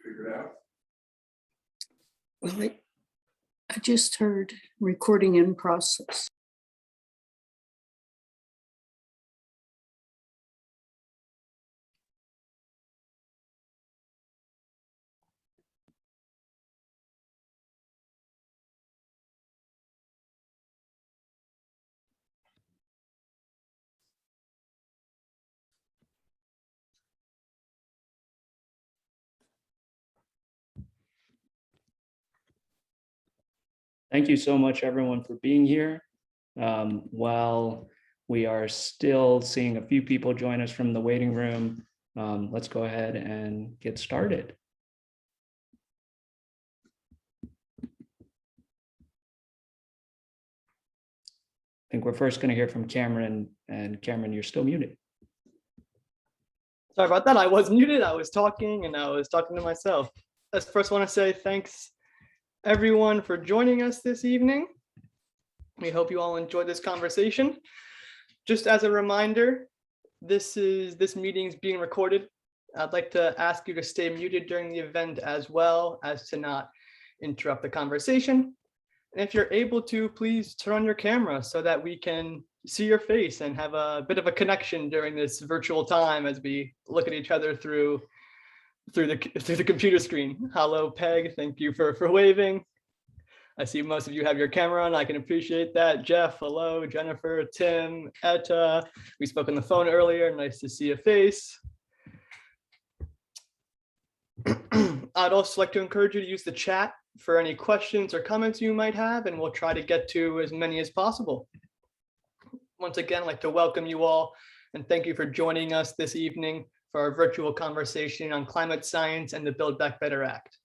figured out? Well, I just heard recording in process. Thank you so much, everyone, for being here. While we are still seeing a few people join us from the waiting room, let's go ahead and get started. I think we're first going to hear from Cameron, and Cameron, you're still muted. Sorry about that. I was muted. I was talking and I was talking to myself. I first want to say thanks everyone for joining us this evening. We hope you all enjoyed this conversation. Just as a reminder, this meeting is being recorded. I'd like to ask you to stay muted during the event as well as to not interrupt the conversation. And if you're able to, please turn on your camera so that we can see your face and have a bit of a connection during this virtual time as we look at each other through the computer screen. Hello, Peg. Thank you for waving. I see most of you have your camera on. I can appreciate that. Jeff, hello. Jennifer, Tim, Etta. We spoke on the phone earlier. Nice to see a face. I'd also like to encourage you to use the chat for any questions or comments you might have, and we'll try to get to as many as possible. Once again, I'd like to welcome you all and thank you for joining us this evening for our virtual conversation on climate science and the Build Back Better Act.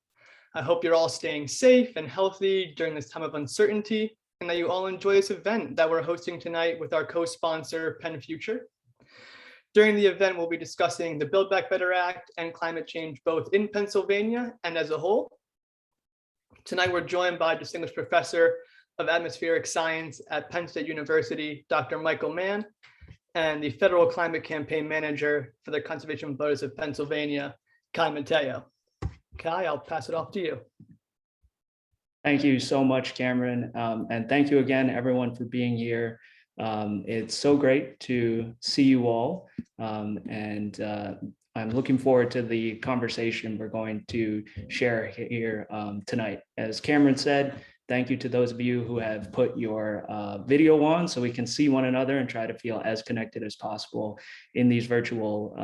I hope you're all staying safe and healthy during this time of uncertainty, and that you all enjoy this event that we're hosting tonight with our co-sponsor, PennFuture. During the event, we'll be discussing the Build Back Better Act and climate change, both in Pennsylvania and as a whole. Tonight, we're joined by Distinguished Professor of Atmospheric Science at Penn State University, Dr. Michael Mann, and the Federal Climate Campaign Manager for the Conservation Voters of Pennsylvania, Kai Mateo. Kai, I'll pass it off to you. Thank you so much, Cameron. And thank you again, everyone, for being here. It's so great to see you all. I'm looking forward to the conversation we're going to share here tonight. As Cameron said, thank you to those of you who have put your video on so we can see one another and try to feel as connected as possible in these virtual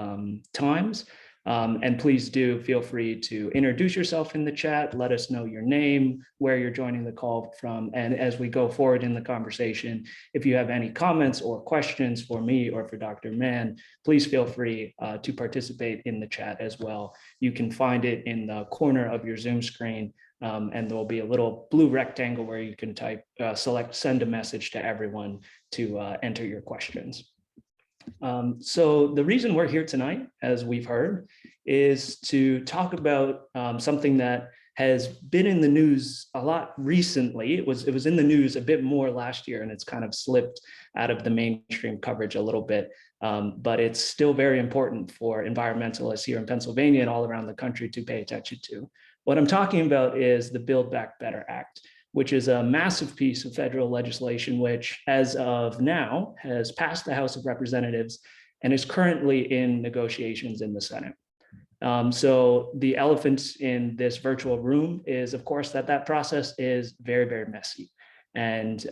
times. And please do feel free to introduce yourself in the chat, let us know your name, where you're joining the call from. And as we go forward in the conversation, if you have any comments or questions for me or for Dr. Mann, please feel free to participate in the chat as well. You can find it in the corner of your Zoom screen, and there will be a little blue rectangle where you can type, select send a message to everyone to enter your questions. So the reason we're here tonight, as we've heard, is to talk about something that has been in the news a lot recently. It was in the news a bit more last year, and it's kind of slipped out of the mainstream coverage a little bit. But it's still very important for environmentalists here in Pennsylvania and all around the country to pay attention to. What I'm talking about is the Build Back Better Act, which is a massive piece of federal legislation, which as of now has passed the House of Representatives and is currently in negotiations in the Senate. So the elephant in this virtual room is, of course, that process is very, very messy. And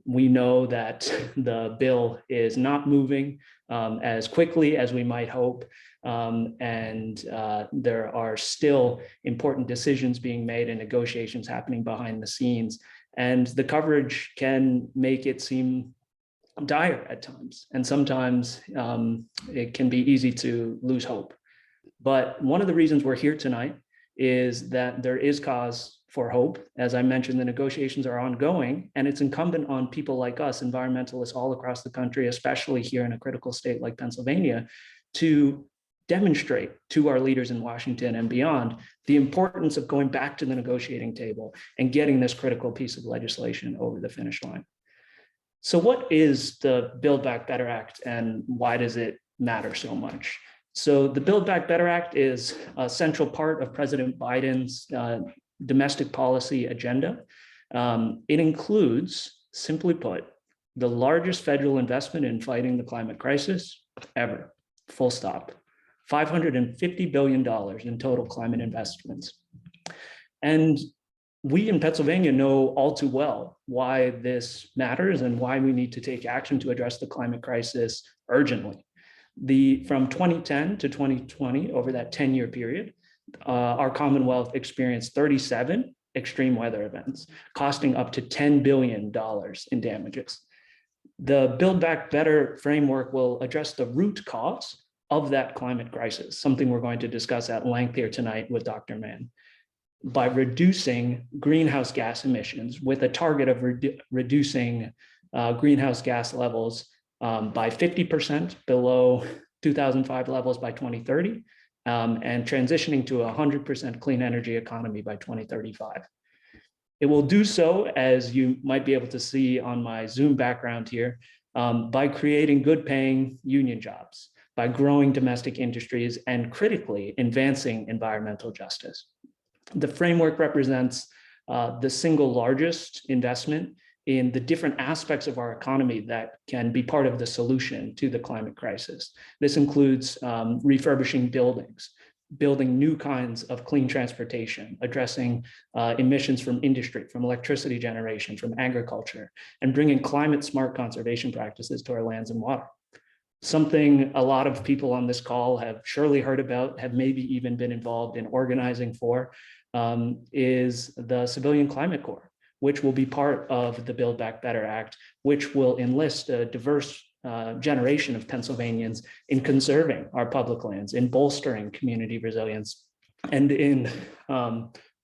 we know that the bill is not moving as quickly as we might hope. There are still important decisions being made and negotiations happening behind the scenes. And the coverage can make it seem dire at times. And sometimes it can be easy to lose hope. But one of the reasons we're here tonight is that there is cause for hope. As I mentioned, the negotiations are ongoing, and it's incumbent on people like us, environmentalists all across the country, especially here in a critical state like Pennsylvania, to demonstrate to our leaders in Washington and beyond the importance of going back to the negotiating table and getting this critical piece of legislation over the finish line. So what is the Build Back Better Act, and why does it matter so much? So the Build Back Better Act is a central part of President Biden's domestic policy agenda. It includes, simply put, the largest federal investment in fighting the climate crisis ever, full stop. $550 billion in total climate investments. And we in Pennsylvania know all too well why this matters and why we need to take action to address the climate crisis urgently. From 2010 to 2020, over that 10-year period, our Commonwealth experienced 37 extreme weather events, costing up to $10 billion in damages. The Build Back Better framework will address the root cause of that climate crisis, something we're going to discuss at length here tonight with Dr. Mann, by reducing greenhouse gas emissions with a target of reducing greenhouse gas levels by 50% below 2005 levels by 2030, and transitioning to a 100% clean energy economy by 2035. It will do so, as you might be able to see on my Zoom background here, by creating good paying union jobs, by growing domestic industries, and critically advancing environmental justice. The framework represents the single largest investment in the different aspects of our economy that can be part of the solution to the climate crisis. This includes refurbishing buildings, building new kinds of clean transportation, addressing emissions from industry, from electricity generation, from agriculture, and bringing climate smart conservation practices to our lands and water. Something a lot of people on this call have surely heard about, have maybe even been involved in organizing for, is the Civilian Climate Corps, which will be part of the Build Back Better Act, which will enlist a diverse generation of Pennsylvanians in conserving our public lands, in bolstering community resilience, and in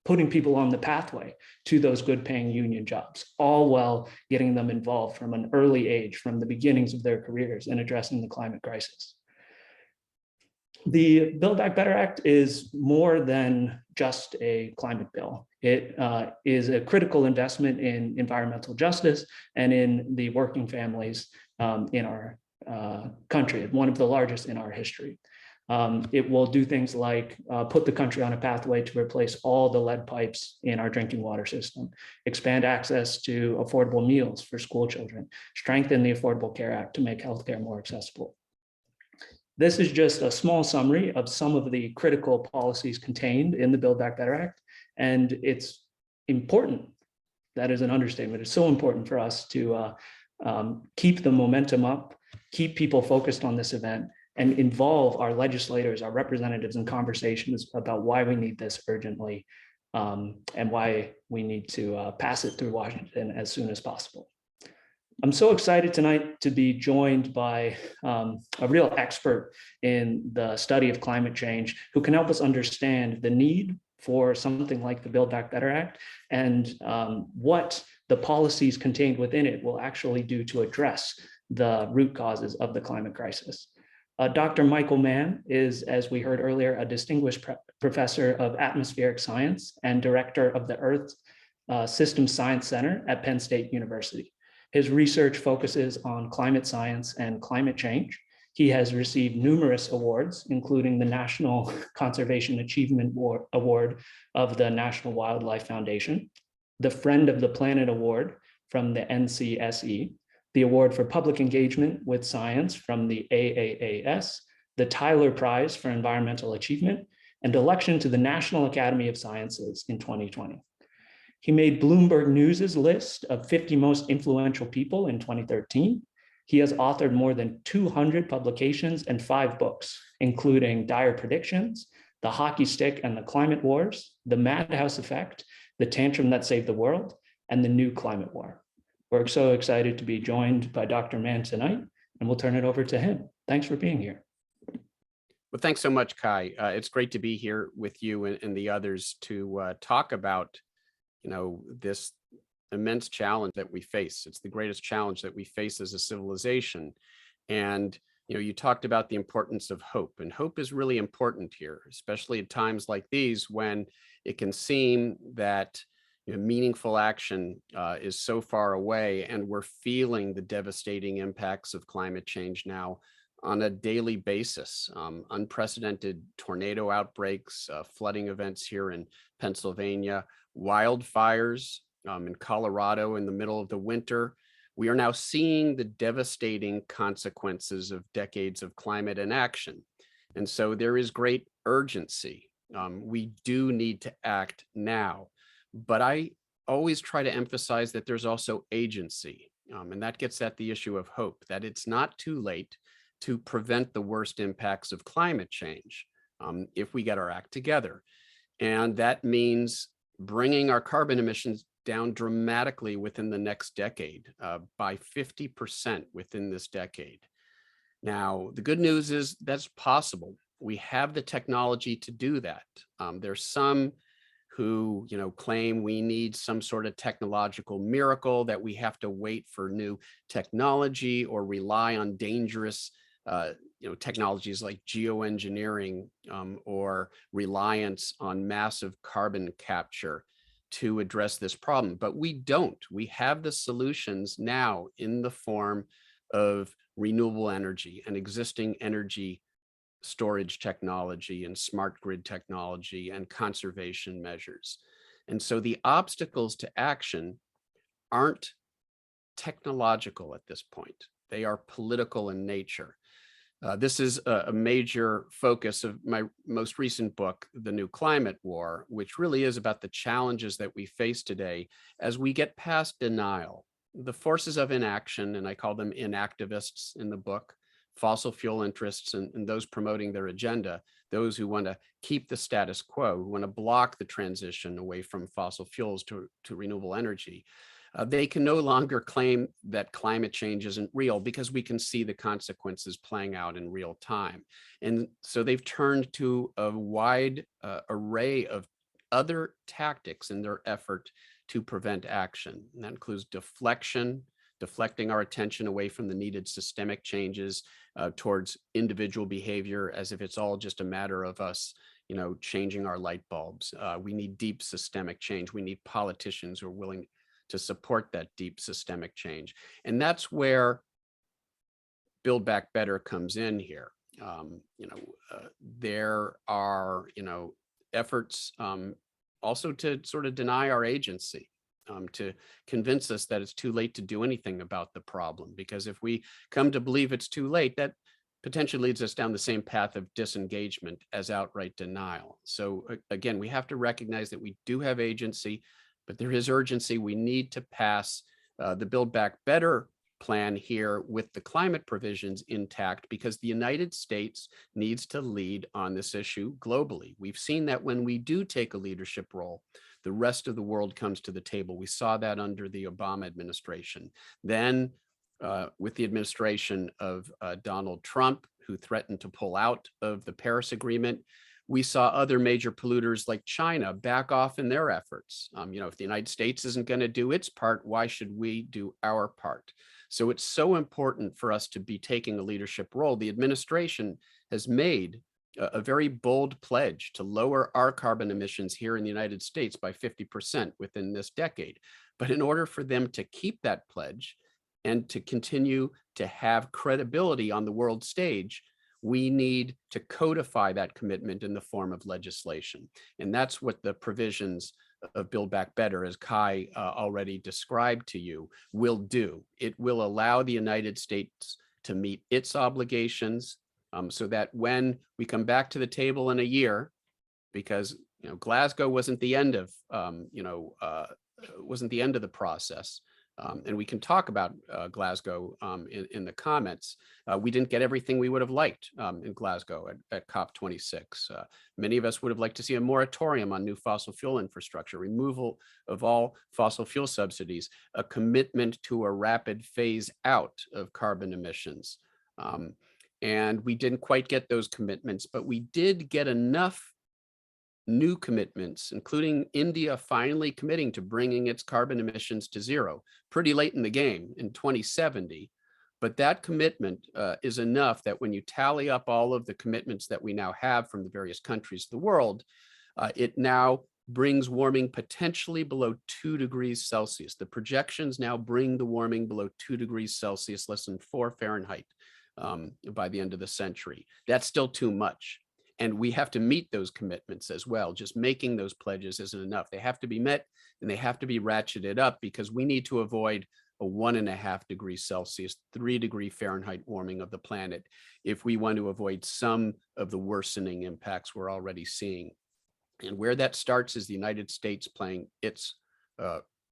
putting people on the pathway to those good paying union jobs, all while getting them involved from an early age, from the beginnings of their careers in addressing the climate crisis. The Build Back Better Act is more than just a climate bill. It is a critical investment in environmental justice and in the working families in our country, one of the largest in our history. It will do things like put the country on a pathway to replace all the lead pipes in our drinking water system, expand access to affordable meals for school children, strengthen the Affordable Care Act to make healthcare more accessible. This is just a small summary of some of the critical policies contained in the Build Back Better Act. And it's important, that is an understatement, it's so important for us to keep the momentum up, keep people focused on this event, and involve our legislators, our representatives in conversations about why we need this urgently and why we need to pass it through Washington as soon as possible. I'm so excited tonight to be joined by a real expert in the study of climate change who can help us understand the need for something like the Build Back Better Act and what the policies contained within it will actually do to address the root causes of the climate crisis. Dr. Michael Mann is, as we heard earlier, a distinguished professor of atmospheric science and director of the Earth Systems Science Center at Penn State University. His research focuses on climate science and climate change. He has received numerous awards, including the National Conservation Achievement Award of the National Wildlife Foundation, the Friend of the Planet Award from the NCSE, the Award for Public Engagement with Science from the AAAS, the Tyler Prize for Environmental Achievement, and election to the National Academy of Sciences in 2020. He made Bloomberg News's list of 50 most influential people in 2013. He has authored more than 200 publications and 5 books, including Dire Predictions, The Hockey Stick and the Climate Wars, The Madhouse Effect, The Tantrum That Saved the World, and The New Climate War. We're so excited to be joined by Dr. Mann tonight, and we'll turn it over to him. Thanks for being here. Well, thanks so much, Kai. It's great to be here with you and the others to talk about this immense challenge that we face. It's the greatest challenge that we face as a civilization. And, you talked about the importance of hope, and hope is really important here, especially at times like these when it can seem that meaningful action is so far away and we're feeling the devastating impacts of climate change now on a daily basis. Unprecedented tornado outbreaks, flooding events here in Pennsylvania, wildfires in Colorado in the middle of the winter. We are now seeing the devastating consequences of decades of climate inaction. And so there is great urgency. We do need to act now. But I always try to emphasize that there's also agency. And that gets at the issue of hope, that it's not too late to prevent the worst impacts of climate change if we get our act together. And that means bringing our carbon emissions down dramatically within the next decade, by 50% within this decade. Now, the good news is that's possible. We have the technology to do that. There's some who, claim we need some sort of technological miracle, that we have to wait for new technology or rely on dangerous technologies like geoengineering or reliance on massive carbon capture to address this problem. But we don't. We have the solutions now in the form of renewable energy and existing energy storage technology and smart grid technology and conservation measures. And so the obstacles to action aren't technological at this point. They are political in nature. This is a major focus of my most recent book, The New Climate War, which really is about the challenges that we face today as we get past denial. The forces of inaction, and I call them inactivists in the book, fossil fuel interests and those promoting their agenda, those who want to keep the status quo, who want to block the transition away from fossil fuels to renewable energy. They can no longer claim that climate change isn't real because we can see the consequences playing out in real time. And so they've turned to a wide array of other tactics in their effort to prevent action. And that includes deflecting our attention away from the needed systemic changes towards individual behavior, as if it's all just a matter of us changing our light bulbs. We need deep systemic change. We need politicians who are willing to support that deep systemic change. And that's where Build Back Better comes in here. There are, efforts also to sort of deny our agency, to convince us that it's too late to do anything about the problem. Because if we come to believe it's too late, that potentially leads us down the same path of disengagement as outright denial. So again, we have to recognize that we do have agency, but there is urgency. We need to pass the Build Back Better plan here with the climate provisions intact, because the United States needs to lead on this issue globally. We've seen that when we do take a leadership role, the rest of the world comes to the table. We saw that under the Obama administration. Then with the administration of Donald Trump, who threatened to pull out of the Paris Agreement, we saw other major polluters like China back off in their efforts. If the United States isn't going to do its part, why should we do our part? So it's so important for us to be taking a leadership role. The administration has made a very bold pledge to lower our carbon emissions here in the United States by 50% within this decade. But in order for them to keep that pledge and to continue to have credibility on the world stage, we need to codify that commitment in the form of legislation. And that's what the provisions of Build Back Better, as Kai already described to you, will do. It will allow the United States to meet its obligations so that when we come back to the table in a year, because Glasgow wasn't the end of wasn't the end of the process. And we can talk about Glasgow in the comments. We didn't get everything we would have liked in Glasgow at COP26. Many of us would have liked to see a moratorium on new fossil fuel infrastructure, removal of all fossil fuel subsidies, a commitment to a rapid phase out of carbon emissions. And we didn't quite get those commitments, but we did get enough new commitments, including India finally committing to bringing its carbon emissions to zero pretty late in the game in 2070. But that commitment is enough that when you tally up all of the commitments that we now have from the various countries of the world, it now brings warming potentially below 2 degrees Celsius. The projections now bring the warming below 2 degrees Celsius, less than 4 Fahrenheit. by the end of the century. That's still too much. And we have to meet those commitments as well. Just making those pledges isn't enough. They have to be met and they have to be ratcheted up because we need to avoid a 1.5 degrees Celsius, 3 degree Fahrenheit warming of the planet if we want to avoid some of the worsening impacts we're already seeing. And where that starts is the United States playing its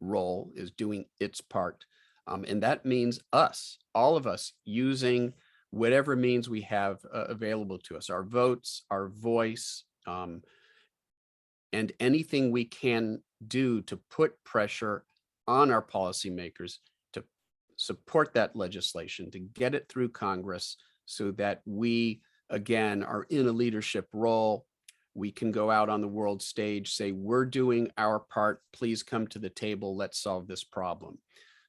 role, is doing its part. And that means us, all of us, using whatever means we have available to us, our votes, our voice, and anything we can do to put pressure on our policymakers to support that legislation, to get it through Congress so that we, again, are in a leadership role. We can go out on the world stage, say, we're doing our part, please come to the table, let's solve this problem.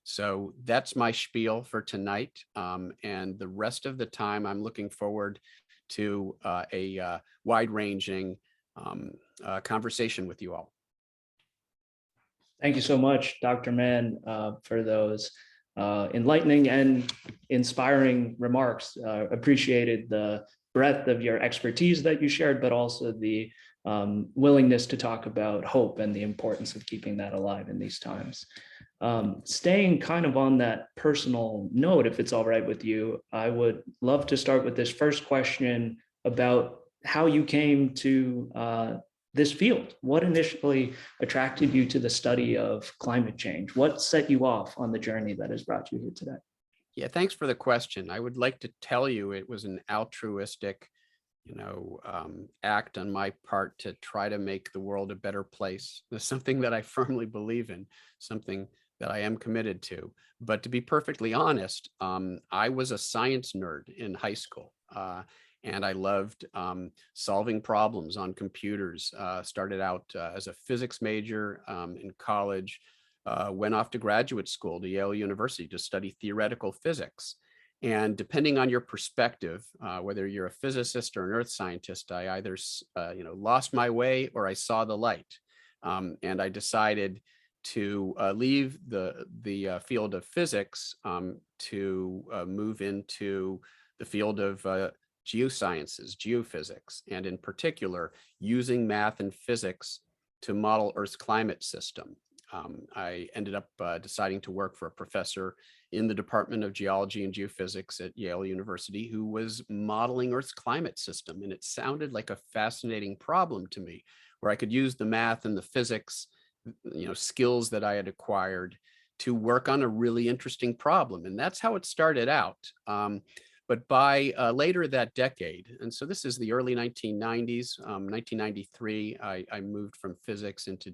So that's my spiel for tonight. And the rest of the time, I'm looking forward to a wide-ranging conversation with you all. Thank you so much, Dr. Mann, for those enlightening and inspiring remarks. Appreciated the breadth of your expertise that you shared, but also the willingness to talk about hope and the importance of keeping that alive in these times. Staying kind of on that personal note, if it's all right with you, I would love to start with this first question about how you came to this field. What initially attracted you to the study of climate change? What set you off on the journey that has brought you here today? Yeah, thanks for the question. I would like to tell you it was an altruistic, act on my part to try to make the world a better place. That's something that I firmly believe in, something that I am committed to. But to be perfectly honest, I was a science nerd in high school. And I loved solving problems on computers. Started out as a physics major in college, went off to graduate school to Yale University to study theoretical physics. And depending on your perspective, whether you're a physicist or an earth scientist, I either lost my way or I saw the light. And I decided to leave the field of physics to move into the field of geosciences, geophysics, and in particular, using math and physics to model Earth's climate system. I ended up deciding to work for a professor in the Department of Geology and Geophysics at Yale University who was modeling Earth's climate system. And it sounded like a fascinating problem to me, where I could use the math and the physics, skills that I had acquired to work on a really interesting problem. And that's how it started out. But by later that decade, and so this is the early 1990s, 1993, I moved from physics into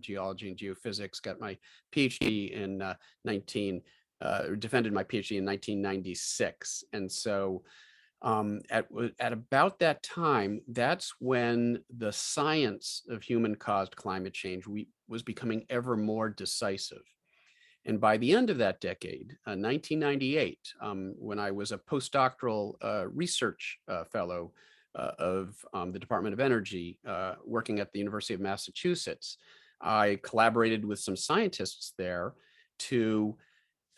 geology and geophysics, got my PhD in defended my PhD in 1996. And so at about that time, that's when the science of human-caused climate change was becoming ever more decisive. And by the end of that decade, 1998, when I was a postdoctoral research fellow of the Department of Energy, working at the University of Massachusetts, I collaborated with some scientists there to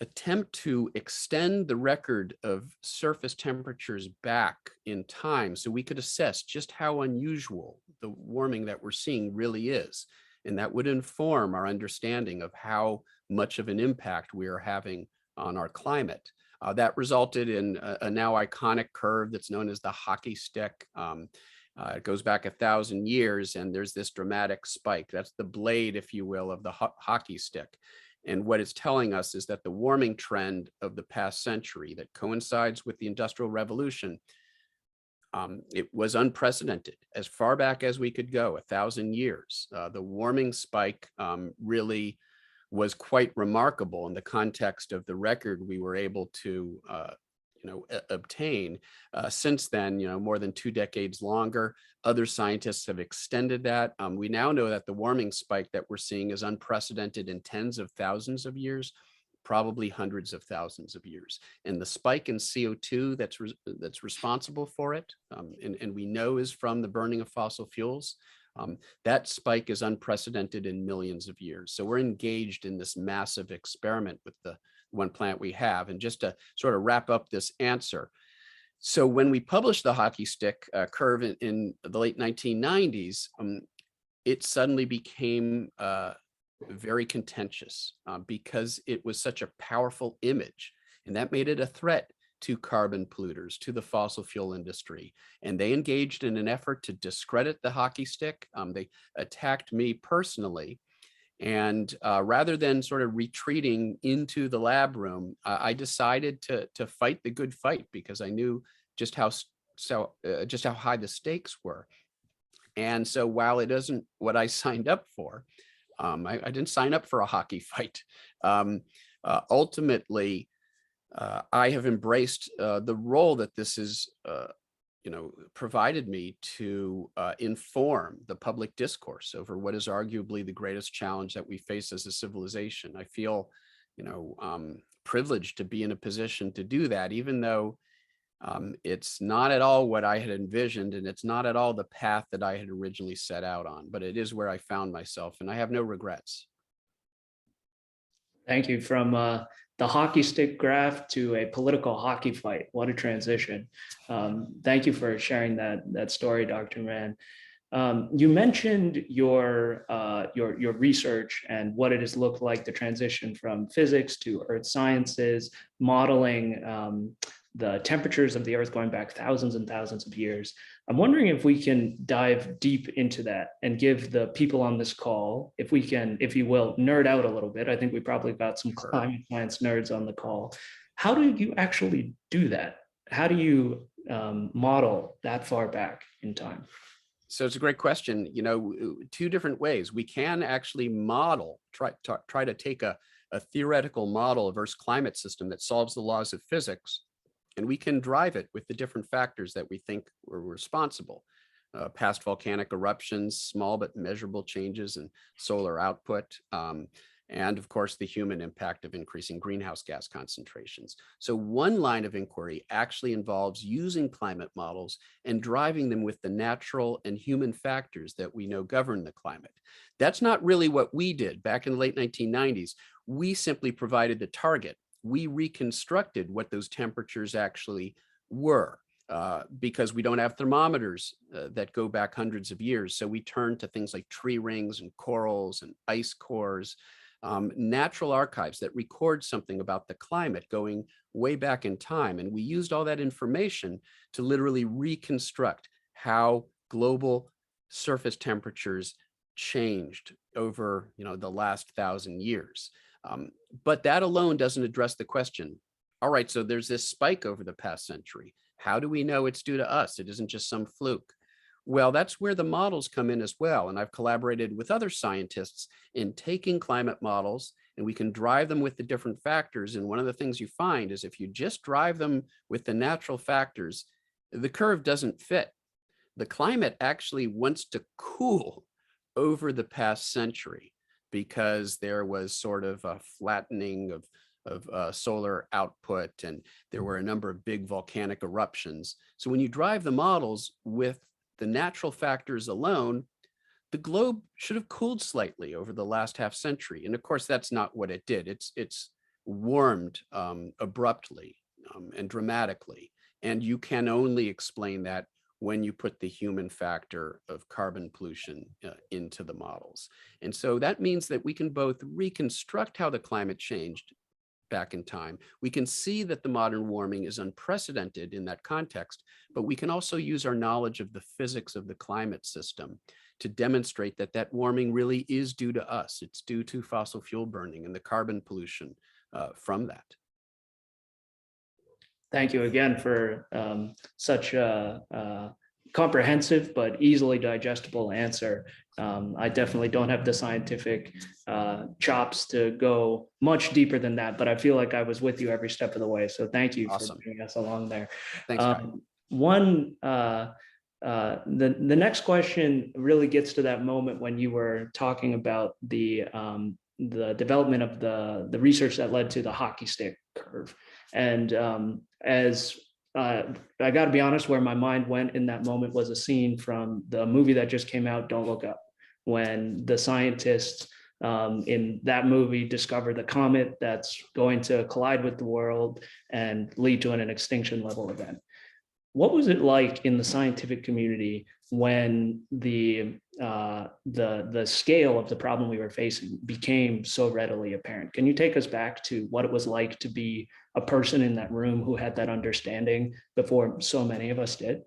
attempt to extend the record of surface temperatures back in time so we could assess just how unusual the warming that we're seeing really is. And that would inform our understanding of how much of an impact we are having on our climate. That resulted in a now iconic curve that's known as the hockey stick. It goes back 1,000 years, and there's this dramatic spike. That's the blade, if you will, of the hockey stick. And what it's telling us is that the warming trend of the past century that coincides with the Industrial Revolution, it was unprecedented as far back as we could go, 1,000 years. The warming spike really was quite remarkable in the context of the record we were able to obtain. Since then, more than 2 decades longer, other scientists have extended that. We now know that the warming spike that we're seeing is unprecedented in tens of thousands of years, probably hundreds of thousands of years. And the spike in CO2 that's responsible for it, and we know is from the burning of fossil fuels, that spike is unprecedented in millions of years. So we're engaged in this massive experiment with the one planet we have. And just to sort of wrap up this answer, So when we published the hockey stick curve in the late 1990s, it suddenly became very contentious because it was such a powerful image, and that made it a threat to carbon polluters, to the fossil fuel industry. And they engaged in an effort to discredit the hockey stick. They attacked me personally. And rather than sort of retreating into the lab room, I decided to fight the good fight, because I knew just how high the stakes were. And so while it isn't what I signed up for, I didn't sign up for a hockey fight. Ultimately, I have embraced the role that this is, provided me to inform the public discourse over what is arguably the greatest challenge that we face as a civilization. I feel, privileged to be in a position to do that, even though it's not at all what I had envisioned, and it's not at all the path that I had originally set out on, but it is where I found myself, and I have no regrets. Thank you. From the hockey stick graph to a political hockey fight. What a transition. Thank you for sharing that story, Dr. Mann. You mentioned your research and what it has looked like, the transition from physics to earth sciences, modeling the temperatures of the earth going back thousands and thousands of years. I'm wondering if we can dive deep into that and give the people on this call, if we can, if you will, nerd out a little bit. I think we probably got some climate science nerds on the call. How do you actually do that? How do you model that far back in time? So it's a great question. Two different ways. We can actually model, try to take a theoretical model of Earth's climate system that solves the laws of physics, and we can drive it with the different factors that we think were responsible. Past volcanic eruptions, small but measurable changes in solar output, and of course, the human impact of increasing greenhouse gas concentrations. So one line of inquiry actually involves using climate models and driving them with the natural and human factors that we know govern the climate. That's not really what we did back in the late 1990s. We simply provided the target. We reconstructed what those temperatures actually were. Because we don't have thermometers that go back hundreds of years. So we turn to things like tree rings and corals and ice cores, natural archives that record something about the climate going way back in time. And we used all that information to literally reconstruct how global surface temperatures changed over the last 1,000 years. But that alone doesn't address the question. All right, so there's this spike over the past century. How do we know it's due to us? It isn't just some fluke. Well, that's where the models come in as well. And I've collaborated with other scientists in taking climate models, and we can drive them with the different factors. And one of the things you find is if you just drive them with the natural factors, the curve doesn't fit. The climate actually wants to cool over the past century because there was sort of a flattening of solar output, and there were a number of big volcanic eruptions. So when you drive the models with the natural factors alone, the globe should have cooled slightly over the last half century. And of course, that's not what it did. It's warmed abruptly and dramatically. And you can only explain that when you put the human factor of carbon pollution into the models. And so that means that we can both reconstruct how the climate changed back in time. We can see that the modern warming is unprecedented in that context, but we can also use our knowledge of the physics of the climate system to demonstrate that that warming really is due to us. It's due to fossil fuel burning and the carbon pollution from that. Thank you again for such a comprehensive but easily digestible answer. I definitely don't have the scientific chops to go much deeper than that, but I feel like I was with you every step of the way. So thank you Awesome. for bringing us along there. Thanks, Guy. The next question really gets to that moment when you were talking about the development of the research that led to the hockey stick curve. And I got to be honest, where my mind went in that moment was a scene from the movie that just came out, Don't Look Up, when the scientists in that movie discover the comet that's going to collide with the world and lead to an extinction level event. what was it like in the scientific community when the scale of the problem we were facing became so readily apparent? Can you take us back to what it was like to be a person in that room who had that understanding before so many of us did?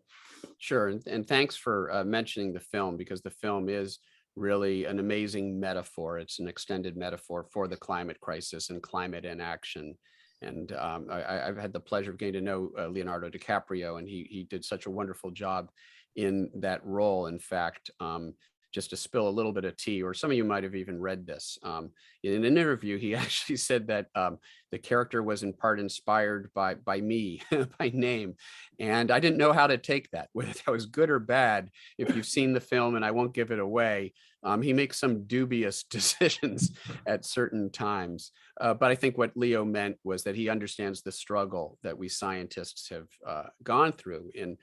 Sure, and thanks for mentioning the film, because the film is really an amazing metaphor. It's an extended metaphor for the climate crisis and climate inaction. And I've had the pleasure of getting to know Leonardo DiCaprio, and he did such a wonderful job in that role. In fact, just to spill a little bit of tea, or some of you might have even read this. In an interview, he actually said that the character was in part inspired by me, by name. And I didn't know how to take that, whether that was good or bad. If you've seen the film, and I won't give it away, he makes some dubious decisions at certain times. But I think what Leo meant was that he understands the struggle that we scientists have gone through in,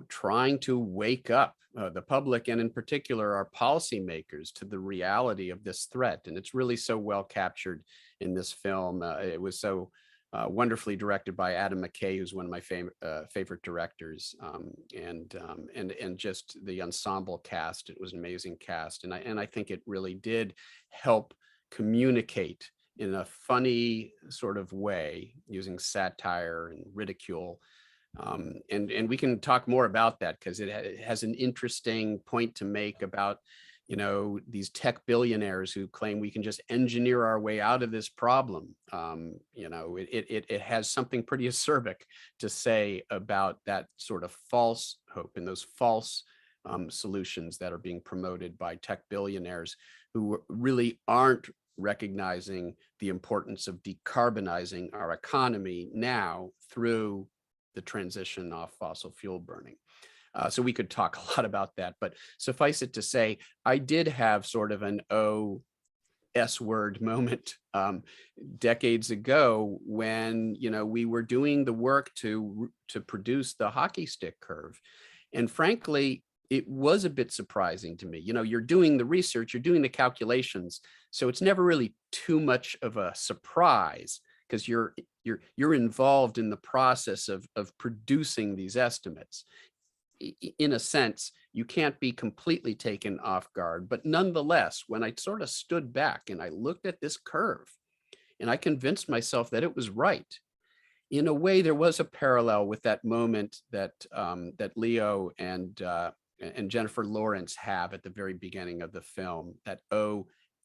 trying to wake up the public, and in particular our policymakers, to the reality of this threat. And it's really so well captured in this film. It was so wonderfully directed by Adam McKay, who's one of my favorite directors, and just the ensemble cast. It was an amazing cast, and I think it really did help communicate in a funny sort of way, using satire and ridicule. And we can talk more about that, because it has an interesting point to make about, these tech billionaires who claim we can just engineer our way out of this problem. It has something pretty acerbic to say about that sort of false hope and those false solutions that are being promoted by tech billionaires, who really aren't recognizing the importance of decarbonizing our economy now through the transition off fossil fuel burning. So we could talk a lot about that, but suffice it to say, I did have sort of an S word moment decades ago when, we were doing the work to produce the hockey stick curve. And frankly, it was a bit surprising to me. You're doing the research, you're doing the calculations, so it's never really too much of a surprise, because you're involved in the process of producing these estimates. In a sense, you can't be completely taken off guard. But nonetheless, when I sort of stood back and I looked at this curve, and I convinced myself that it was right, in a way, there was a parallel with that moment that Leo and Jennifer Lawrence have at the very beginning of the film, that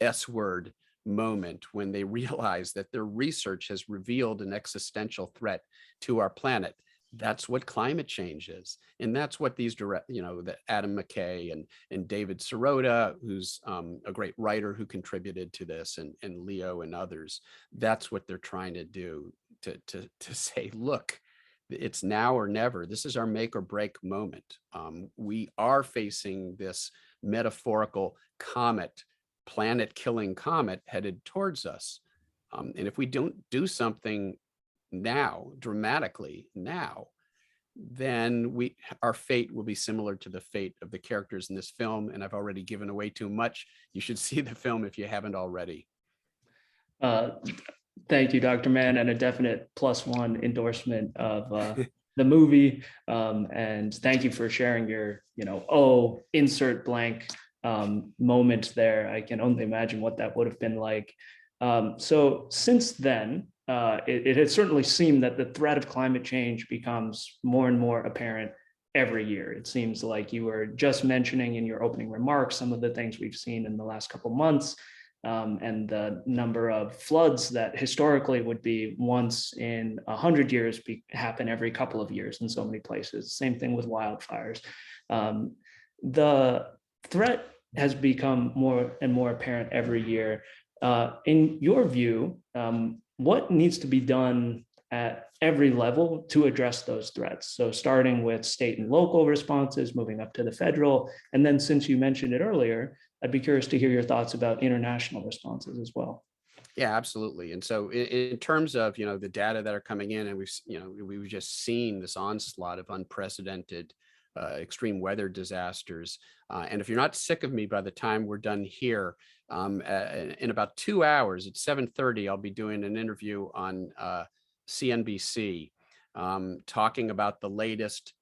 S word moment, when they realize that their research has revealed an existential threat to our planet. That's what climate change is. And that's what these that Adam McKay and David Sirota, who's a great writer who contributed to this, and Leo and others, that's what they're trying to do, to say, look, it's now or never. This is our make or break moment. We are facing this metaphorical comet, planet-killing comet headed towards us. And if we don't do something now, dramatically now, then our fate will be similar to the fate of the characters in this film. And I've already given away too much. You should see the film if you haven't already. Thank you, Dr. Mann, and a definite +1 endorsement of the movie. And thank you for sharing your, insert blank moment there. I can only imagine what that would have been like. So since then, it has certainly seemed that the threat of climate change becomes more and more apparent every year. It seems like you were just mentioning in your opening remarks some of the things we've seen in the last couple of months, and the number of floods that historically would be once in 100 years happen every couple of years in so many places. Same thing with wildfires. The threat has become more and more apparent every year. In your view, what needs to be done at every level to address those threats? So starting with state and local responses, moving up to the federal, and then, since you mentioned it earlier, I'd be curious to hear your thoughts about international responses as well. Yeah, absolutely. And so in terms of, the data that are coming in, and we've just seen this onslaught of unprecedented extreme weather disasters. And if you're not sick of me by the time we're done here, in about 2 hours at 7:30, I'll be doing an interview on CNBC talking about the latest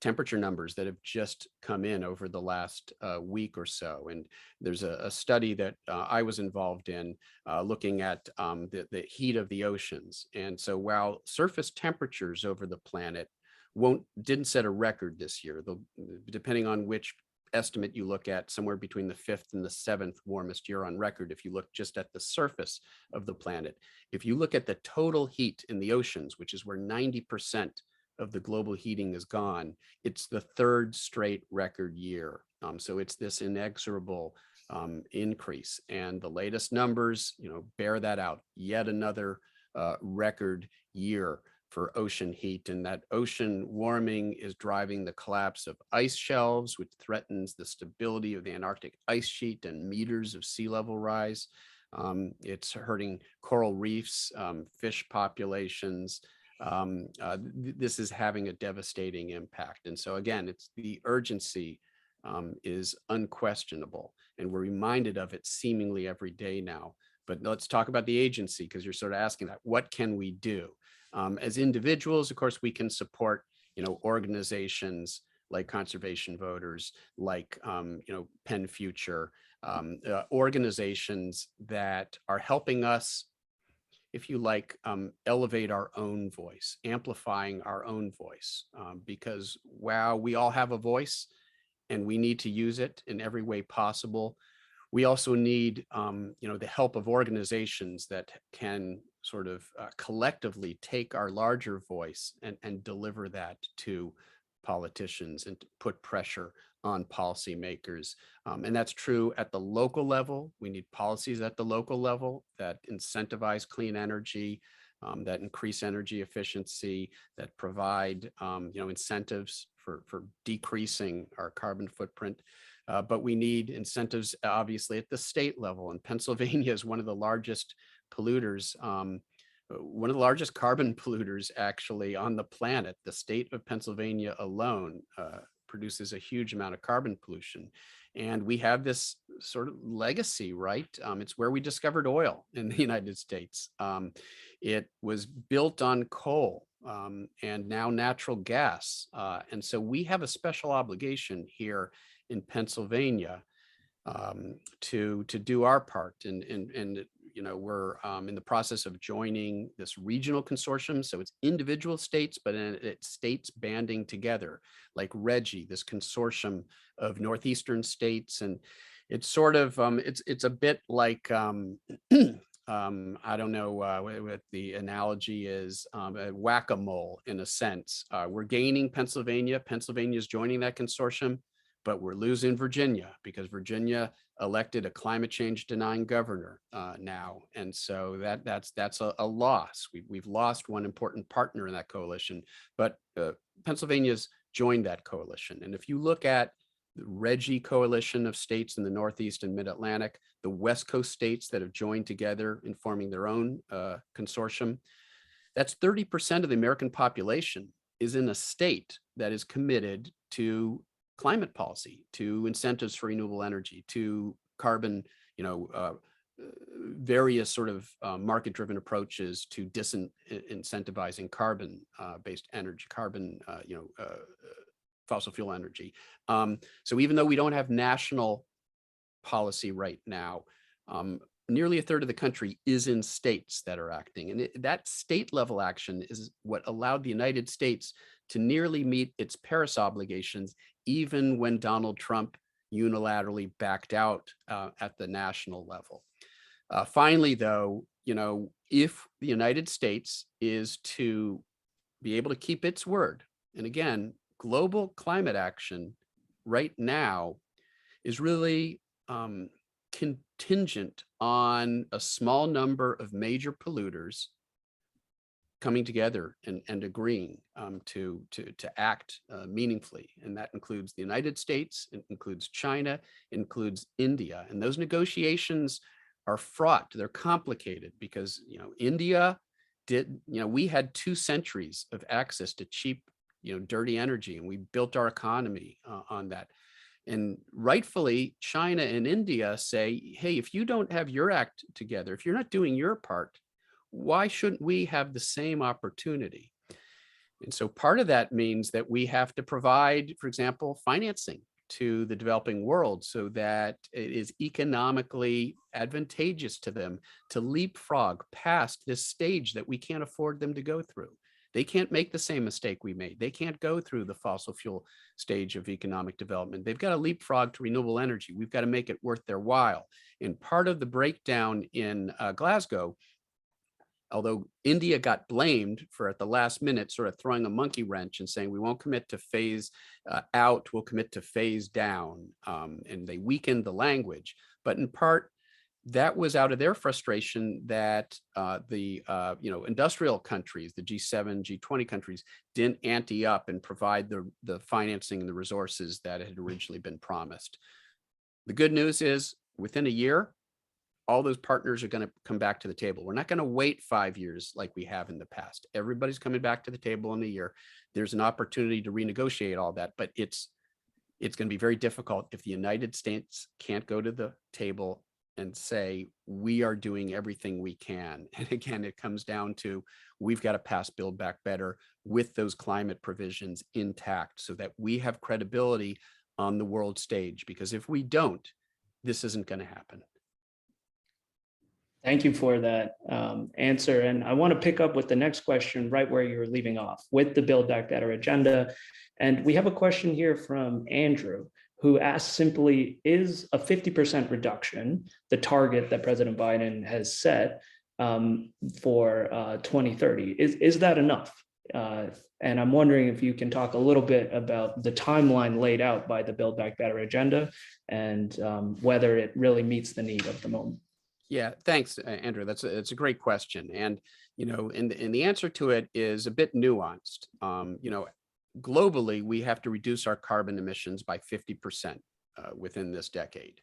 temperature numbers that have just come in over the last week or so. And there's a study that I was involved in looking at the heat of the oceans. And so while surface temperatures over the planet didn't set a record this year, depending on which estimate you look at, somewhere between the 5th and the 7th warmest year on record, if you look just at the surface of the planet. If you look at the total heat in the oceans, which is where 90% of the global heating is gone, it's the 3rd straight record year. So it's this inexorable increase, and the latest numbers, bear that out. Yet another record year for ocean heat, and that ocean warming is driving the collapse of ice shelves, which threatens the stability of the Antarctic ice sheet and meters of sea level rise. It's hurting coral reefs, fish populations. This is having a devastating impact. And so again, it's the urgency is unquestionable, and we're reminded of it seemingly every day now. But let's talk about the agency, because you're sort of asking that. What can we do? As individuals, of course, we can support, organizations like Conservation Voters, like, PennFuture, organizations that are helping us, if you like, elevate our own voice, amplifying our own voice, because while we all have a voice and we need to use it in every way possible, we also need, the help of organizations that can sort of collectively take our larger voice and deliver that to politicians and to put pressure on policymakers. And that's true at the local level. We need policies at the local level that incentivize clean energy, that increase energy efficiency, that provide, incentives for decreasing our carbon footprint. But we need incentives, obviously, at the state level. And Pennsylvania is one of the largest polluters, one of the largest carbon polluters actually on the planet. The state of Pennsylvania alone produces a huge amount of carbon pollution. And we have this sort of legacy, right? It's where we discovered oil in the United States. It was built on coal and now natural gas. And so we have a special obligation here in Pennsylvania to do our part. And we're in the process of joining this regional consortium. So it's individual states, but it's states banding together, like RGGI, this consortium of northeastern states. And it's sort of it's a bit like I don't know what the analogy is, whack-a-mole in a sense. We're gaining Pennsylvania. Pennsylvania is joining that consortium, but we're losing Virginia because Virginia elected a climate change denying governor now. And so that's a loss. We've lost one important partner in that coalition, but Pennsylvania's joined that coalition. And if you look at the RGGI coalition of states in the Northeast and Mid-Atlantic, the West Coast states that have joined together in forming their own consortium, that's 30% of the American population is in a state that is committed to climate policy, to incentives for renewable energy, to carbon, various sort of market-driven approaches to disincentivizing carbon-based energy, fossil fuel energy. So even though we don't have national policy right now, nearly a third of the country is in states that are acting. And that state level action is what allowed the United States to nearly meet its Paris obligations, even when Donald Trump unilaterally backed out at the national level. Finally, though, if the United States is to be able to keep its word, and again, global climate action right now is really contingent on a small number of major polluters coming together and agreeing to act meaningfully. And that includes the United States, it includes China, it includes India. And those negotiations are fraught, they're complicated because, India we had 2 centuries of access to cheap, dirty energy, and we built our economy on that. And rightfully, China and India say, hey, if you don't have your act together, if you're not doing your part, why shouldn't we have the same opportunity? And so part of that means that we have to provide, for example, financing to the developing world so that it is economically advantageous to them to leapfrog past this stage that we can't afford them to go through. They can't make the same mistake we made. They can't go through the fossil fuel stage of economic development. They've got to leapfrog to renewable energy. We've got to make it worth their while. And part of the breakdown in Glasgow, although India got blamed for at the last minute sort of throwing a monkey wrench and saying we won't commit to phase out, we'll commit to phase down, and they weakened the language. But in part, that was out of their frustration that the industrial countries, the G7, G20 countries, didn't ante up and provide the financing and the resources that had originally been promised. The good news is within a year, all those partners are going to come back to the table. We're not going to wait 5 years like we have in the past. Everybody's coming back to the table in a year. There's an opportunity to renegotiate all that, but it's going to be very difficult if the United States can't go to the table and say, we are doing everything we can. And again, it comes down to, we've got to pass Build Back Better with those climate provisions intact so that we have credibility on the world stage, because if we don't, this isn't going to happen. Thank you for that answer. And I want to pick up with the next question right where you were leaving off with the Build Back Better agenda. And we have a question here from Andrew, who asked simply, is a 50% reduction the target that President Biden has set for 2030? Is that enough? And I'm wondering if you can talk a little bit about the timeline laid out by the Build Back Better agenda and whether it really meets the need of the moment. Yeah, thanks, Andrew. It's a great question. And, and the answer to it is a bit nuanced. Globally, we have to reduce our carbon emissions by 50% within this decade.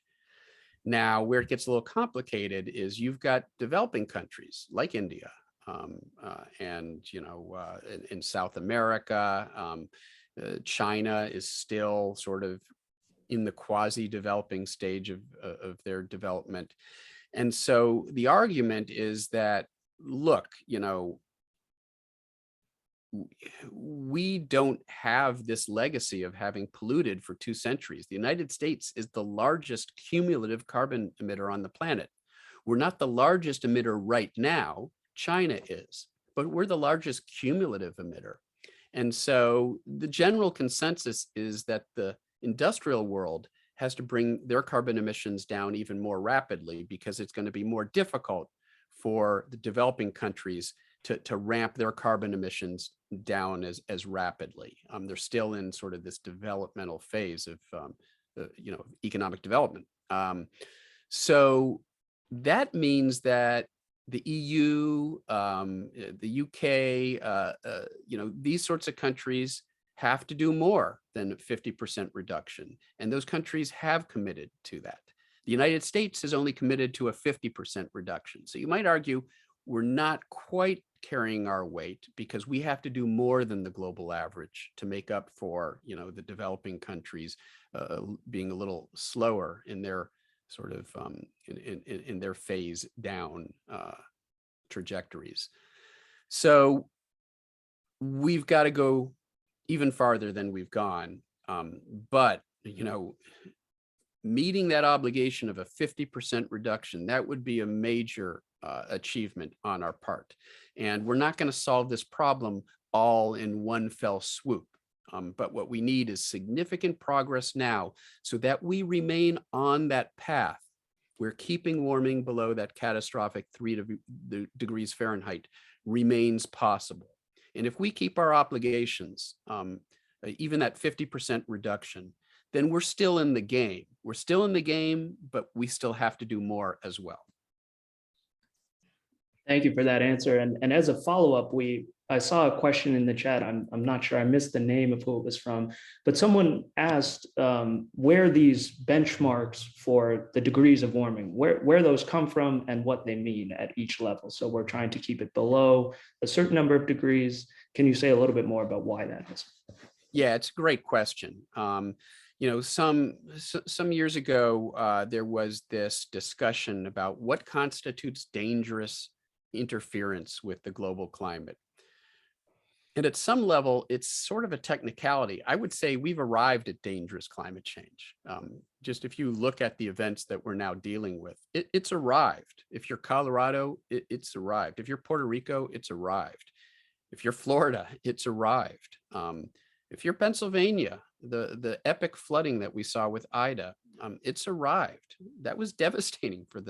Now, where it gets a little complicated is you've got developing countries like India and, in South America, China is still sort of in the quasi-developing stage of their development. And so the argument is that, look, we don't have this legacy of having polluted for 2 centuries. The United States is the largest cumulative carbon emitter on the planet. We're not the largest emitter right now, China is, but we're the largest cumulative emitter. And so the general consensus is that the industrial world has to bring their carbon emissions down even more rapidly, because it's going to be more difficult for the developing countries to ramp their carbon emissions down as rapidly. They're still in sort of this developmental phase of economic development. So that means that the EU, the UK, these sorts of countries have to do more than 50% reduction. And those countries have committed to that. The United States has only committed to a 50% reduction. So you might argue we're not quite carrying our weight, because we have to do more than the global average to make up for, the developing countries being a little slower in their sort of in their phase down trajectories. So we've got to go even farther than we've gone. But, meeting that obligation of a 50% reduction, that would be a major achievement on our part. And we're not going to solve this problem all in one fell swoop. But what we need is significant progress now so that we remain on that path. We're keeping warming below that catastrophic 3 degrees Fahrenheit remains possible. And if we keep our obligations, even that 50% reduction, then we're still in the game. We're still in the game, but we still have to do more as well. Thank you for that answer. And as a follow-up, I saw a question in the chat. I'm not sure, I missed the name of who it was from, but someone asked where these benchmarks for the degrees of warming, where those come from and what they mean at each level. So we're trying to keep it below a certain number of degrees. Can you say a little bit more about why that is? Yeah, it's a great question. Some years ago, there was this discussion about what constitutes dangerous interference with the global climate. And at some level, it's sort of a technicality. I would say we've arrived at dangerous climate change. Just if you look at the events that we're now dealing with, it's arrived. If you're Colorado, it's arrived. If you're Puerto Rico, it's arrived. If you're Florida, it's arrived. If you're Pennsylvania, the epic flooding that we saw with Ida, it's arrived. That was devastating for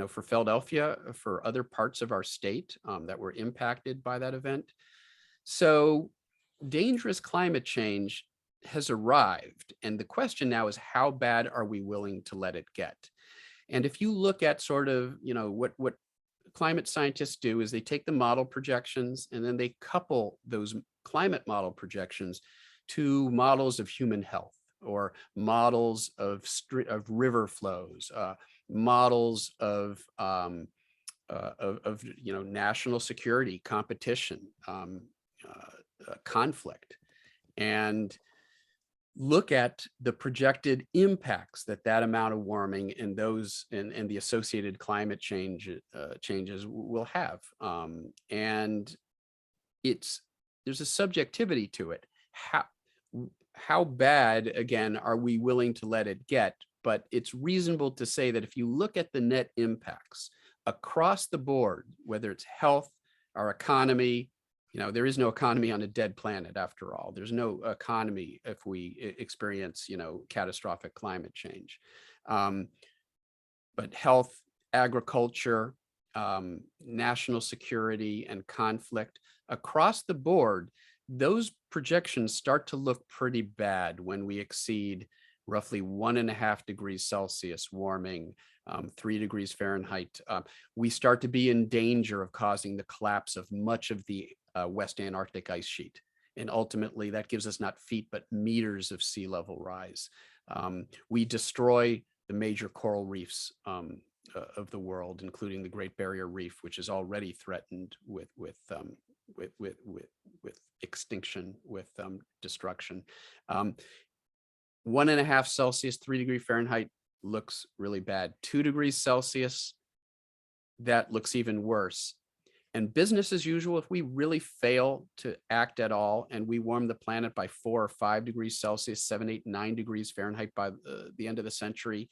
for Philadelphia, for other parts of our state that were impacted by that event. So dangerous climate change has arrived. And the question now is, how bad are we willing to let it get? And if you look at sort of, what climate scientists do is they take the model projections and then they couple those climate model projections to models of human health or models of river flows, models of national security, competition, conflict, and look at the projected impacts that amount of warming and the associated climate changes will have. And there's a subjectivity to it. How bad, again, are we willing to let it get? But it's reasonable to say that if you look at the net impacts across the board, whether it's health, our economy, there is no economy on a dead planet after all. There's no economy if we experience, catastrophic climate change. But health, agriculture, national security, and conflict across the board, those projections start to look pretty bad when we exceed roughly 1.5 degrees Celsius warming, 3 degrees Fahrenheit. We start to be in danger of causing the collapse of much of the West Antarctic ice sheet. And ultimately that gives us not feet, but meters of sea level rise. We destroy the major coral reefs of the world, including the Great Barrier Reef, which is already threatened with extinction, with destruction. 1.5 Celsius, 3 degree Fahrenheit looks really bad. 2 degrees Celsius, that looks even worse. And business as usual, if we really fail to act at all and we warm the planet by 4 or 5 degrees Celsius, 7, 8, 9 degrees Fahrenheit by the end of the century,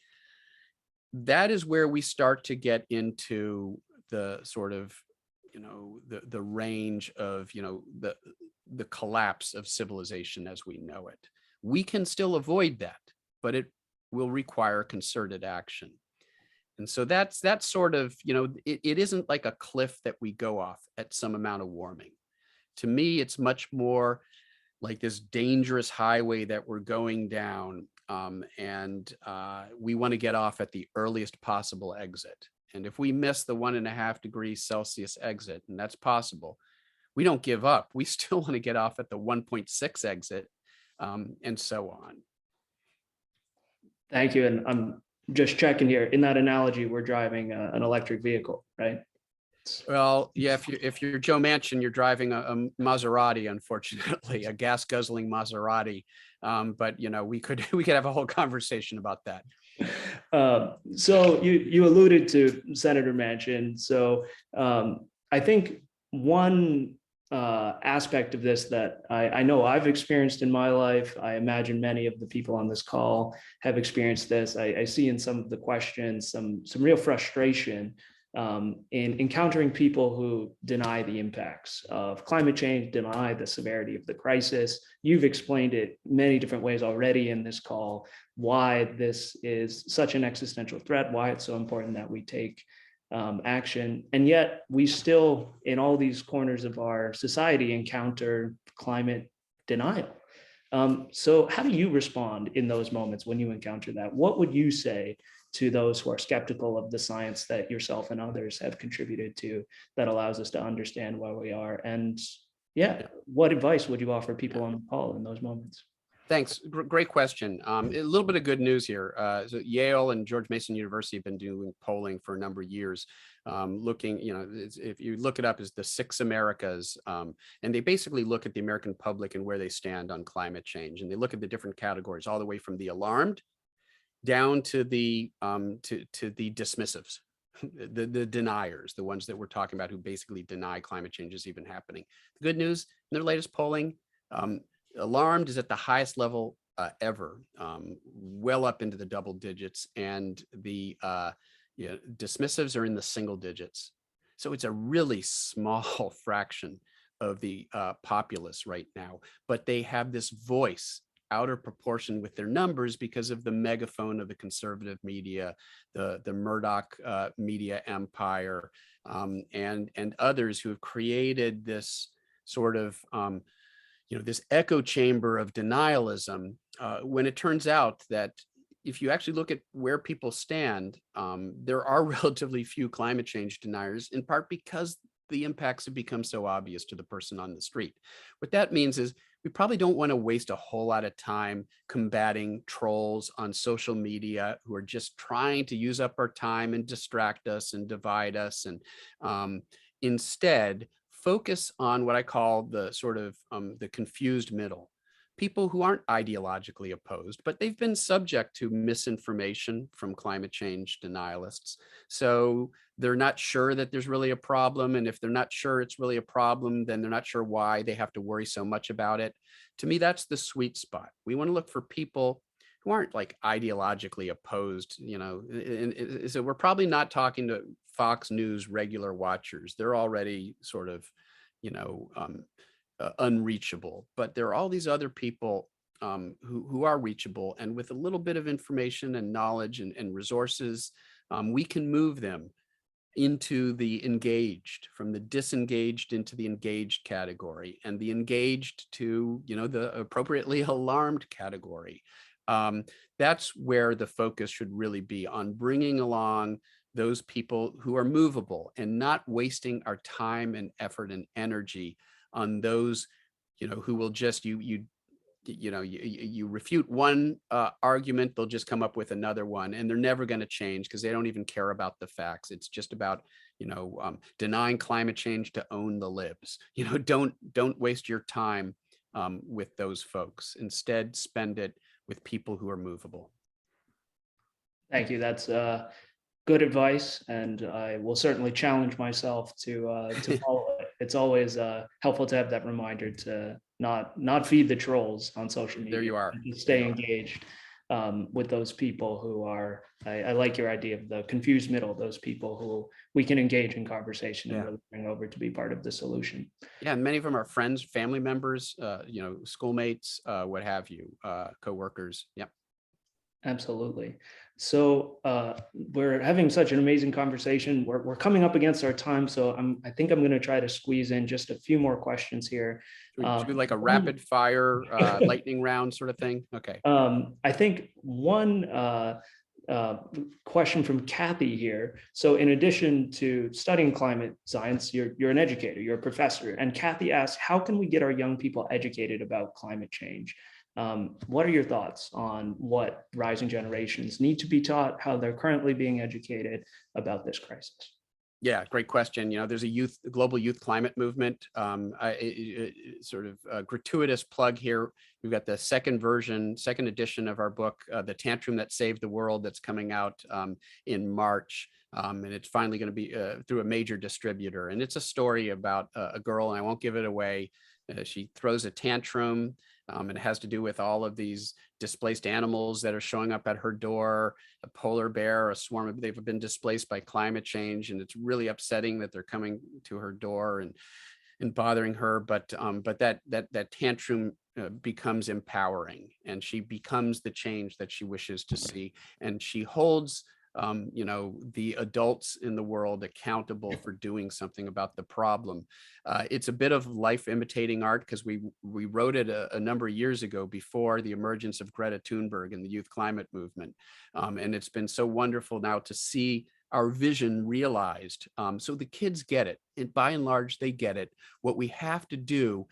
that is where we start to get into the sort of, the range of, the collapse of civilization as we know it. We can still avoid that, but it will require concerted action. And so that's sort of, it isn't like a cliff that we go off at some amount of warming. To me, it's much more like this dangerous highway that we're going down, and we want to get off at the earliest possible exit. And if we miss the 1.5 degrees Celsius exit, and that's possible, we don't give up. We still want to get off at the 1.6 exit, and so on. Thank you. And I'm just checking here. In that analogy, we're driving an electric vehicle, right? Well, yeah, if you're Joe Manchin, you're driving a Maserati, unfortunately, a gas guzzling Maserati. But we could have a whole conversation about that. So you alluded to Senator Manchin. So I think one aspect of this that I know I've experienced in my life, I imagine many of the people on this call have experienced this. I see in some of the questions some real frustration in encountering people who deny the impacts of climate change, deny the severity of the crisis. You've explained it many different ways already in this call, why this is such an existential threat, why it's so important that we take action. And yet we still, in all these corners of our society, encounter climate denial. So how do you respond in those moments when you encounter that? What would you say to those who are skeptical of the science that yourself and others have contributed to that allows us to understand where we are? And what advice would you offer people on the call in those moments? Thanks. Great question. A little bit of good news here. So Yale and George Mason University have been doing polling for a number of years, looking, if you look it up, as the 6 Americas, and they basically look at the American public and where they stand on climate change. And they look at the different categories, all the way from the alarmed down to the dismissives. the deniers, the ones that we're talking about who basically deny climate change is even happening. The good news in their latest polling, alarmed is at the highest level ever, well up into the double digits, and the dismissives are in the single digits. So it's a really small fraction of the populace right now, but they have this voice out of proportion with their numbers because of the megaphone of the conservative media, the Murdoch media empire, and others who have created this sort of this echo chamber of denialism, when it turns out that if you actually look at where people stand, there are relatively few climate change deniers, in part because the impacts have become so obvious to the person on the street. What that means is we probably don't want to waste a whole lot of time combating trolls on social media who are just trying to use up our time and distract us and divide us. And instead, focus on what I call the sort of the confused middle. People who aren't ideologically opposed, but they've been subject to misinformation from climate change denialists. So they're not sure that there's really a problem. And if they're not sure it's really a problem, then they're not sure why they have to worry so much about it. To me, that's the sweet spot. We want to look for people who aren't like ideologically opposed, so we're probably not talking to Fox News regular watchers. They're already sort of, unreachable, but there are all these other people who are reachable, and with a little bit of information and knowledge and resources, we can move them into the engaged, from the disengaged into the engaged category, and the engaged to the appropriately alarmed category. That's where the focus should really be, on bringing along those people who are movable and not wasting our time and effort and energy on those who will just you refute one argument, they'll just come up with another one, and they're never going to change because they don't even care about the facts. It's just about denying climate change to own the libs. Don't waste your time with those folks. Instead, spend it with people who are movable. Thank you. That's good advice, and I will certainly challenge myself to follow it. It's always helpful to have that reminder to not feed the trolls on social media. There you are. To stay engaged with those people who are. I like your idea of the confused middle. Those people who we can engage in conversation and really bring over to be part of the solution. Yeah, and many of them are friends, family members, schoolmates, what have you, coworkers. Yep. Absolutely. So we're having such an amazing conversation. We're coming up against our time, so I think I'm going to try to squeeze in just a few more questions here. Should we do like a rapid fire lightning round sort of thing? Okay. I think one question from Kathy here. So in addition to studying climate science, you're an educator, you're a professor. And Kathy asks, how can we get our young people educated about climate change? What are your thoughts on what rising generations need to be taught, how they're currently being educated about this crisis? Yeah, great question. There's a global youth climate movement. Sort of a gratuitous plug here. We've got the second edition of our book, The Tantrum That Saved the World, that's coming out in March. And it's finally going to be through a major distributor. And it's a story about a girl, and I won't give it away. She throws a tantrum. It has to do with all of these displaced animals that are showing up at her door, a polar bear, a swarm of, they've been displaced by climate change. And it's really upsetting that they're coming to her door and bothering her. But that tantrum becomes empowering, and she becomes the change that she wishes to see. And she holds the adults in the world accountable for doing something about the problem. It's a bit of life imitating art, because we wrote it a number of years ago, before the emergence of Greta Thunberg and the youth climate movement. And it's been so wonderful now to see our vision realized. So the kids get it, and by and large, they get it. What we have to do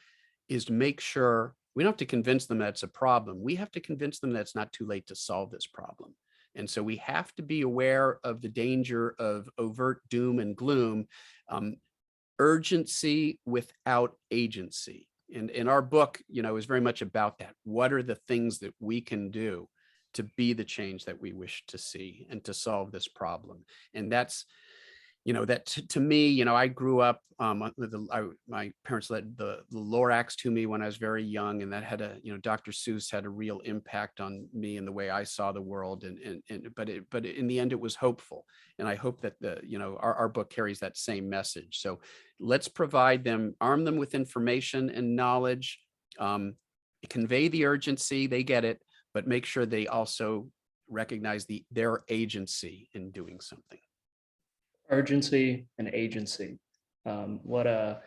is to make sure we don't have to convince them that it's a problem. We have to convince them that it's not too late to solve this problem. And so we have to be aware of the danger of overt doom and gloom, urgency without agency. And our book, is very much about that. What are the things that we can do to be the change that we wish to see and to solve this problem. And that's, that to me, I grew up, my parents led the Lorax to me when I was very young, and that had Dr. Seuss had a real impact on me and the way I saw the world. But in the end, it was hopeful. And I hope that our book carries that same message. So let's provide them, arm them with information and knowledge, convey the urgency, they get it, but make sure they also recognize their agency in doing something. Urgency and agency. What a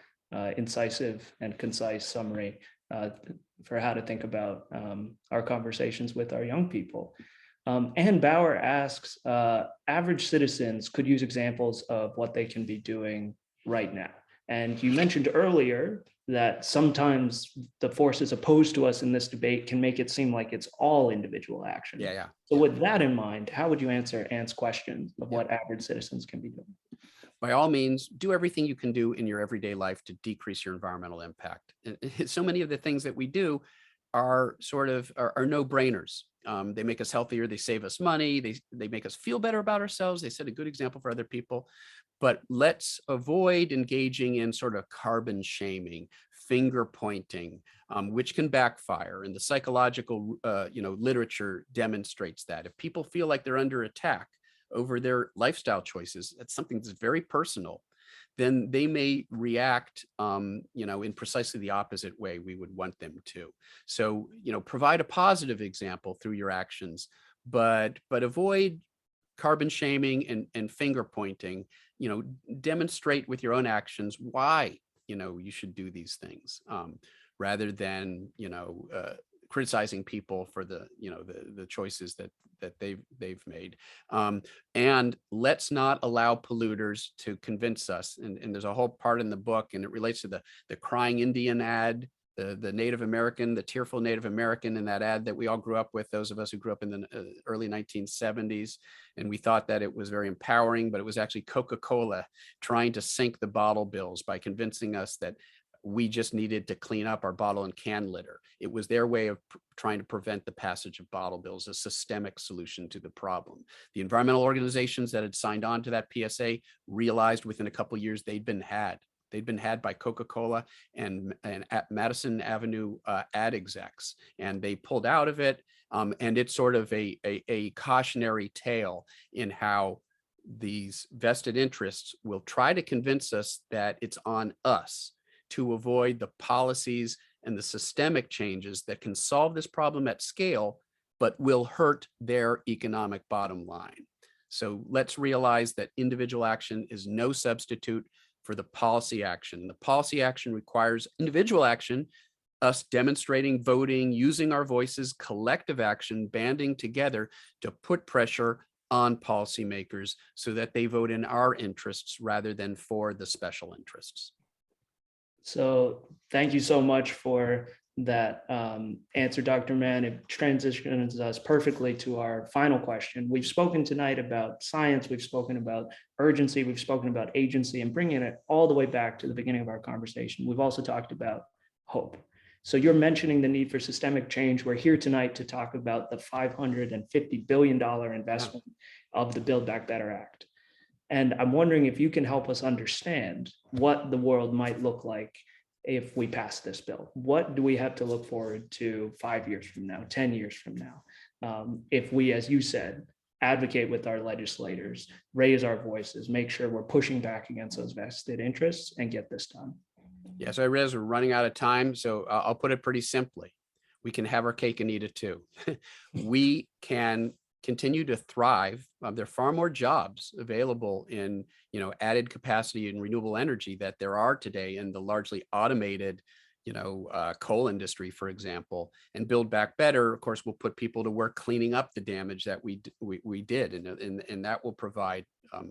incisive and concise summary for how to think about our conversations with our young people. Ann Bauer asks, average citizens could use examples of what they can be doing right now. And you mentioned earlier that sometimes the forces opposed to us in this debate can make it seem like it's all individual action. Yeah. So with that in mind, how would you answer Ann's question of what average citizens can be doing? By all means, do everything you can do in your everyday life to decrease your environmental impact. So many of the things that we do are no-brainers. They make us healthier, they save us money, they make us feel better about ourselves, they set a good example for other people. But let's avoid engaging in sort of carbon shaming, finger pointing, which can backfire. And the psychological literature demonstrates that. If people feel like they're under attack over their lifestyle choices, that's something that's very personal, then they may react in precisely the opposite way we would want them to. So, provide a positive example through your actions, but avoid carbon shaming and finger pointing. Demonstrate with your own actions why you should do these things, rather than criticizing people for the choices that they've made. And let's not allow polluters to convince us. And there's a whole part in the book, and it relates to the crying Indian ad, the Native American, the tearful Native American in that ad that we all grew up with, those of us who grew up in the early 1970s. And we thought that it was very empowering, but it was actually Coca-Cola trying to sink the bottle bills by convincing us that we just needed to clean up our bottle and can litter. It was their way of trying to prevent the passage of bottle bills, a systemic solution to the problem. The environmental organizations that had signed on to that PSA realized within a couple of years they'd been had. They'd been had by Coca-Cola and at Madison Avenue ad execs, and they pulled out of it. And it's sort of a cautionary tale in how these vested interests will try to convince us that it's on us to avoid the policies and the systemic changes that can solve this problem at scale, but will hurt their economic bottom line. So let's realize that individual action is no substitute for the policy action. The policy action requires individual action, us demonstrating, voting, using our voices, collective action, banding together to put pressure on policymakers so that they vote in our interests rather than for the special interests. So thank you so much for that answer, Dr. Mann. It transitions us perfectly to our final question. We've spoken tonight about science, we've spoken about urgency, we've spoken about agency, and bringing it all the way back to the beginning of our conversation. We've also talked about hope. So you're mentioning the need for systemic change. We're here tonight to talk about the $550 billion investment of the Build Back Better Act. And I'm wondering if you can help us understand what the world might look like if we pass this bill. What do we have to look forward to 5 years from now, 10 years from now? If we, as you said, advocate with our legislators, raise our voices, make sure we're pushing back against those vested interests and get this done. Yeah, so I realize we're running out of time, so I'll put it pretty simply. We can have our cake and eat it too. We can continue to thrive. There are far more jobs available in added capacity and renewable energy that there are today in the largely automated coal industry, for example. And Build Back Better, of course, will put people to work cleaning up the damage that we did, and that will provide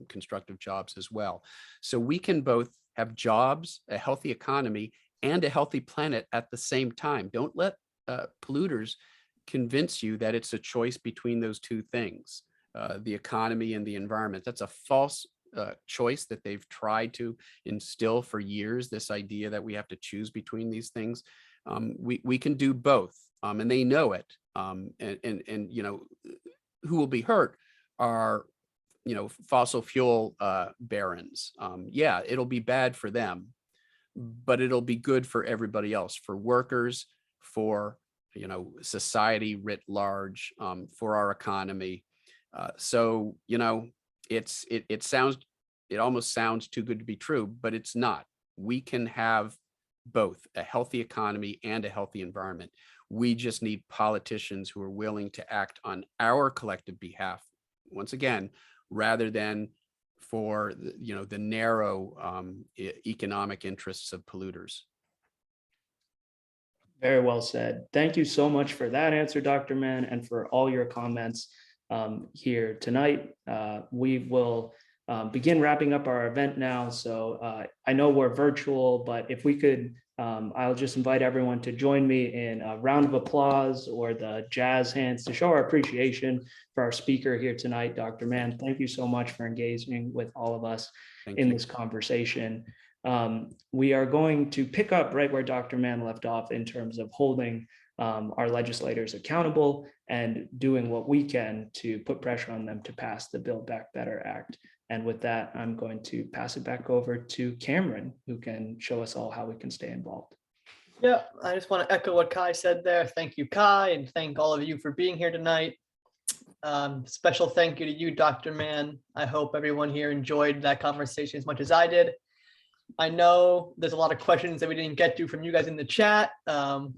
constructive jobs as well. So we can both have jobs, a healthy economy, and a healthy planet at the same time. Don't let polluters convince you that it's a choice between those two things, the economy and the environment. That's a false choice that they've tried to instill for years, this idea that we have to choose between these things. We can do both. and they know it. And who will be hurt are, fossil fuel barons. Yeah, it'll be bad for them, but it'll be good for everybody else, for workers, for society writ large, for our economy. So it almost sounds too good to be true, but it's not. We can have both a healthy economy and a healthy environment. We just need politicians who are willing to act on our collective behalf, once again, rather than for the narrow economic interests of polluters. Very well said. Thank you so much for that answer, Dr. Mann, and for all your comments here tonight. We will begin wrapping up our event now. So I know we're virtual, but if we could, I'll just invite everyone to join me in a round of applause or the jazz hands to show our appreciation for our speaker here tonight, Dr. Mann. Thank you so much for engaging with all of us in this conversation. We are going to pick up right where Dr. Mann left off in terms of holding our legislators accountable and doing what we can to put pressure on them to pass the Build Back Better Act. And with that, I'm going to pass it back over to Cameron, who can show us all how we can stay involved. Yeah, I just want to echo what Kai said there. Thank you, Kai, and thank all of you for being here tonight. Special thank you to you, Dr. Mann. I hope everyone here enjoyed that conversation as much as I did. I know there's a lot of questions that we didn't get to from you guys in the chat.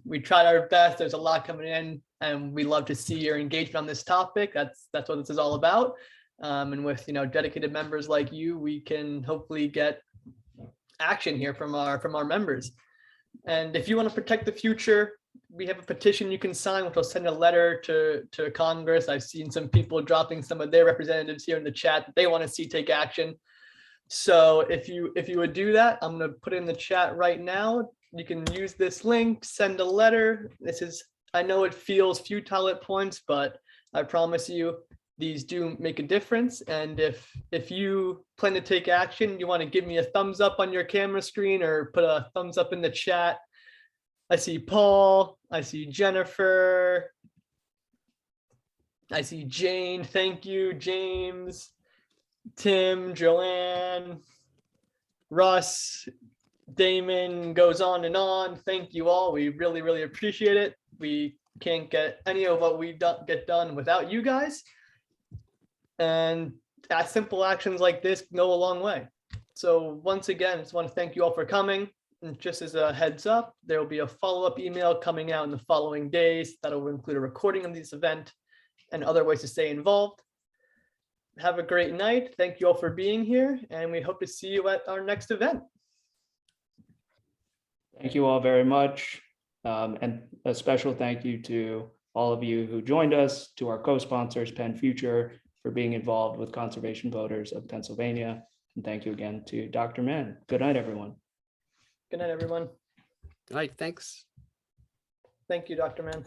We tried our best. There's a lot coming in, and we love to see your engagement on this topic. That's what this is all about. And with dedicated members like you, we can hopefully get action here from our members. And if you want to protect the future, we have a petition you can sign, which will send a letter to Congress. I've seen some people dropping some of their representatives here in the chat that they want to see take action. So if you would do that, I'm going to put it in the chat right now. You can use this link, send a letter. I know it feels futile at points, but I promise you these do make a difference. And if you plan to take action, you want to give me a thumbs up on your camera screen or put a thumbs up in the chat. I see Paul, I see Jennifer, I see Jane. Thank you, James, Tim, Joanne, Russ, Damon, goes on and on. Thank you all. We really, really appreciate it. We can't get any of what we get done without you guys. And simple actions like this go a long way. So once again, I just want to thank you all for coming. And just as a heads up, there will be a follow-up email coming out in the following days that will include a recording of this event and other ways to stay involved. Have a great night. Thank you all for being here, and we hope to see you at our next event. Thank you all very much. And a special thank you to all of you who joined us, to our co-sponsors, PennFuture, for being involved with Conservation Voters of Pennsylvania. And thank you again to Dr. Mann. Good night, everyone. Good night, everyone. Good night. Thanks. Thank you, Dr. Mann.